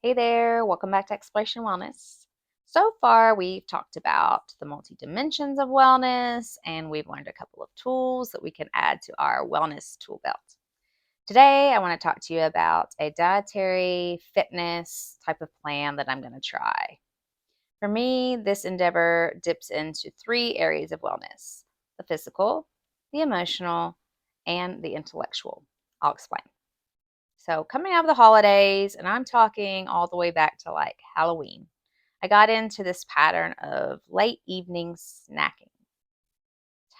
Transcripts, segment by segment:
Hey there, welcome back to Exploration Wellness. So far, we've talked about the multi dimensions of wellness and we've learned a couple of tools that we can add to our wellness tool belt. Today, I want to talk to you about a dietary fitness type of plan that I'm going to try. For me, this endeavor dips into three areas of wellness: the physical, the emotional, and the intellectual. I'll explain. So, coming out of the holidays, and I'm talking all the way back to like Halloween, I got into this pattern of late evening snacking.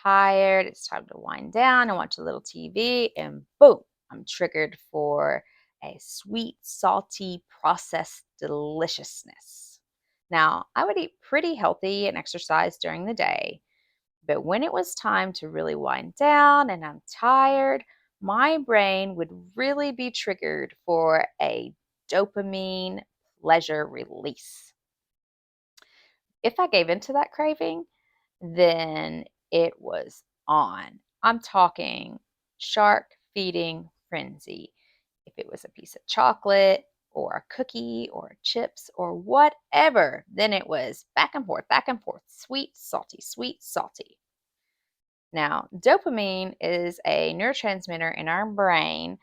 Tired, it's time to wind down and watch a little TV, and boom, I'm triggered for a sweet, salty, processed deliciousness. Now, I would eat pretty healthy and exercise during the day, but when it was time to really wind down and I'm tired, my brain would really be triggered for a dopamine pleasure release. If I gave into that craving, then it was on. I'm talking shark feeding frenzy. If it was a piece of chocolate or a cookie or chips or whatever, then it was back and forth, sweet, salty, sweet, salty. Now, dopamine is a neurotransmitter in our brain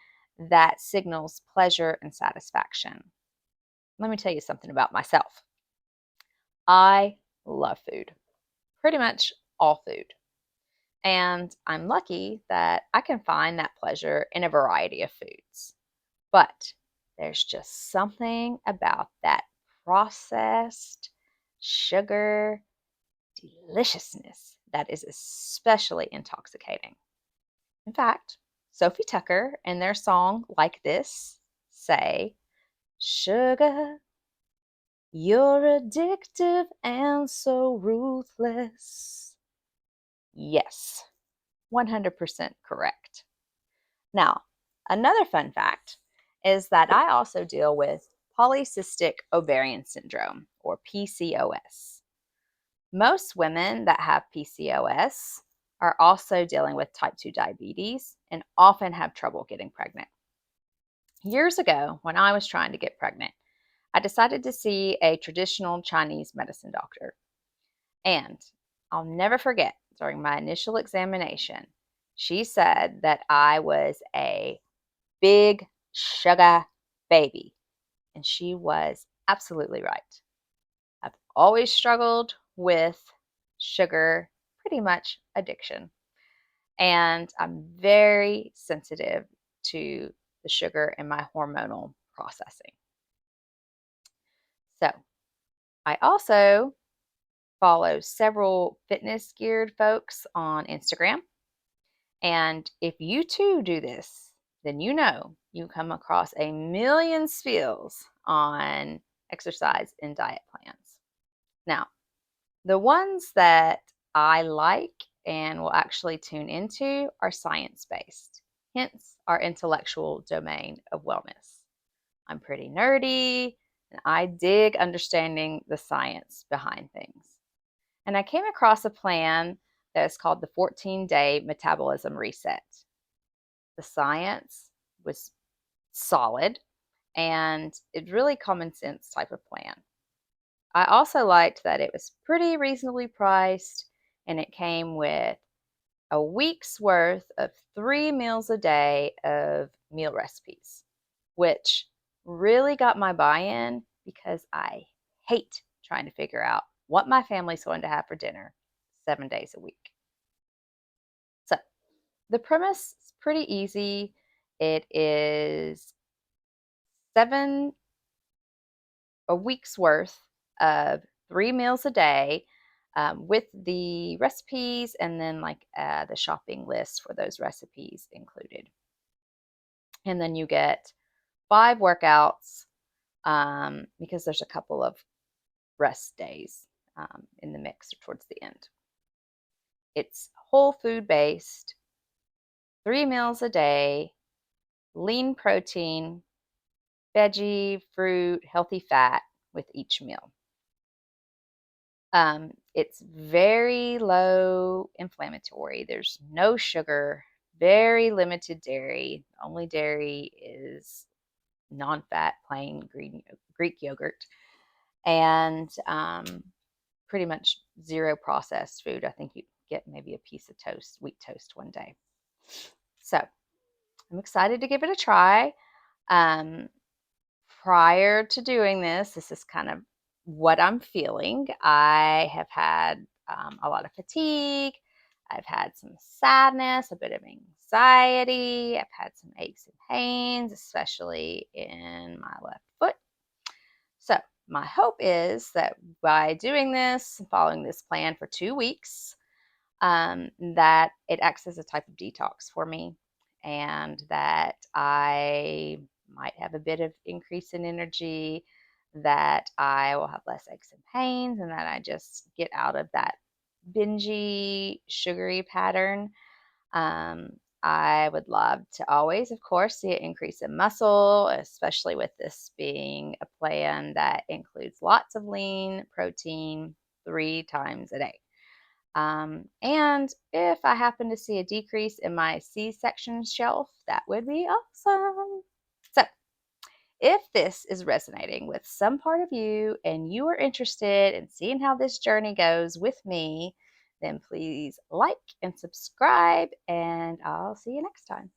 that signals pleasure and satisfaction. Let me tell you something about myself. I love food, pretty much all food. And I'm lucky that I can find that pleasure in a variety of foods. But there's just something about that processed sugar deliciousness that is especially intoxicating. In fact, Sophie Tucker and their song Like This say, "Sugar, you're addictive and so ruthless." Yes, 100% correct. Now, another fun fact is that I also deal with polycystic ovarian syndrome, or PCOS. Most women that have PCOS are also dealing with type 2 diabetes and often have trouble getting pregnant. Years ago, when I was trying to get pregnant, I decided to see a traditional Chinese medicine doctor. And I'll never forget, during my initial examination, she said that I was a big sugar baby. And she was absolutely right. I've always struggled with sugar, pretty much addiction. And I'm very sensitive to the sugar in my hormonal processing. So I also follow several fitness geared folks on Instagram. And if you too do this, then you know you come across a million spills on exercise and diet plans. Now, the ones that I like and will actually tune into are science based, hence our intellectual domain of wellness. I'm pretty nerdy and I dig understanding the science behind things. And I came across a plan that is called the 14-day Metabolism Reset. The science was solid and it's really common sense type of plan. I also liked that it was pretty reasonably priced and it came with a week's worth of 3 meals a day of meal recipes, which really got my buy in because I hate trying to figure out what my family's going to have for dinner 7 days a week. So the premise is pretty easy. It is a week's worth of 3 meals a day with the recipes and then like the shopping list for those recipes included. And then you get 5 workouts because there's a couple of rest days in the mix towards the end. It's whole food based, 3 meals a day, lean protein, veggie, fruit, healthy fat with each meal. It's very low inflammatory. There's no sugar, very limited dairy. The only dairy is non-fat, plain green Greek yogurt, and pretty much zero processed food. I think you get maybe a piece of toast, wheat toast, one day. So I'm excited to give it a try. Um, Prior to doing this is kind of what I'm feeling. I have had a lot of fatigue. I've had some sadness, a bit of anxiety. I've had some aches and pains, especially in my left foot. So, my hope is that by doing this, following this plan for 2 weeks, that it acts as a type of detox for me, and that I might have a bit of increase in energy, that I will have less aches and pains, and that I just get out of that bingy, sugary pattern. um, I would love to always, of course, see an increase in muscle, especially with this being a plan that includes lots of lean protein 3 times a day. And if I happen to see a decrease in my C-section shelf, that would be awesome. So, if this is resonating with some part of you and you are interested in seeing how this journey goes with me, then please like and subscribe, and I'll see you next time.